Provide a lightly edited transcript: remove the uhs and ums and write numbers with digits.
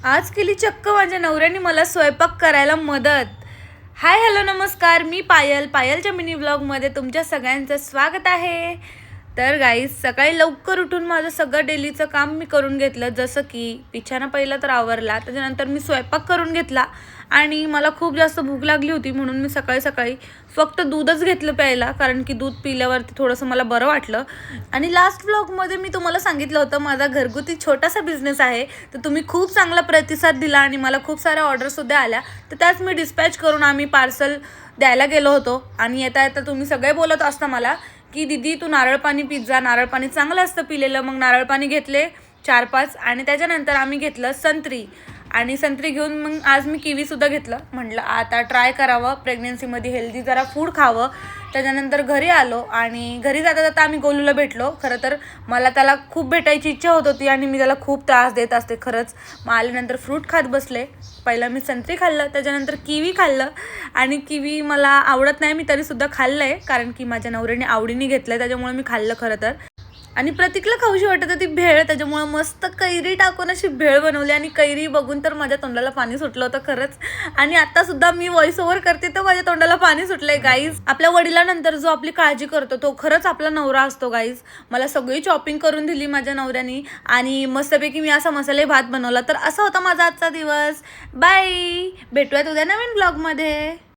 आज केली चक्क माझ्या नवऱ्याने मला स्वयंपाक करायला मदत. हाय हॅलो नमस्कार, मी पायलच्या मिनी व्लॉगमध्ये तुमच्या सगळ्यांचं स्वागत आहे. तर गाईज, सकाळी लवकर उठून माझं सगळं डेलीचं काम मी करून घेतलं. जसं की पिछाना पहिला तर आवरला, त्याच्यानंतर मी स्वयंपाक करून घेतला आणि मला खूप जास्त भूक लागली होती म्हणून मी सकाळी फक्त दूधच घेतलं प्यायला, कारण की दूध पिल्यावरती थोडंसं मला बरं वाटलं. आणि लास्ट व्लॉगमध्ये मी तुम्हाला सांगितलं होतं माझा घरगुती छोटासा बिझनेस आहे, तर तुम्ही खूप चांगला प्रतिसाद दिला आणि मला खूप साऱ्या ऑर्डरसुद्धा आल्या. तर त्याच मी डिस्पॅच करून आम्ही पार्सल द्यायला गेलो होतो. आणि येता येता तुम्ही सगळे बोलत असता मला की दीदी तू नारळ पाणी पित जा, नारळ पाणी चांगलं असतं पिलेलं. मग नारळ पाणी घेतले 4-5 आणि त्याच्यानंतर आम्ही घेतलं संत्री. आणि संत्री घेऊन मग आज मी किवीसुद्धा घेतलं. म्हटलं आता ट्राय करावं, प्रेग्नेन्सीमध्ये हेल्दी जरा फूड खावं. त्याच्यानंतर घरी आलो आणि घरी जाता जाता आम्ही गोलूला भेटलो. खरं तर मला त्याला खूप भेटायची इच्छा होत होती आणि मी त्याला खूप त्रास देत असते खरंच. मग आल्यानंतर फ्रूट खात बसले. पहिलं मी संत्री खाल्लं, त्याच्यानंतर किवी खाल्लं. आणि किवी मला आवडत नाही, मी तरीसुद्धा खाल्लं आहे, कारण की माझ्या नवऱ्याने आवडीने घेतलं आहे, त्याच्यामुळे मी खाल्लं खरं तर. आणि प्रतीकला खाऊशी वाटत होती भेळ, त्याच्यामुळे मस्त कैरी टाकून अशी भेळ बनवली. आणि कैरी बघून तर माझ्या तोंडाला पाणी सुटलं होतं खरंच. आणि आता सुद्धा मी व्हॉइस ओव्हर करते तर माझ्या तोंडाला पाणी सुटलंय गाईज. आपल्या वडिलांनंतर जो आपली काळजी करतो तो खरंच आपला नवरा असतो गाईज. मला सगळी चॉपिंग करून दिली माझ्या नवऱ्याने आणि मस्तपैकी मी असा मसाले भात बनवला. तर असा होता माझा आजचा दिवस. बाय, भेटूयात उद्या नवीन ब्लॉगमध्ये.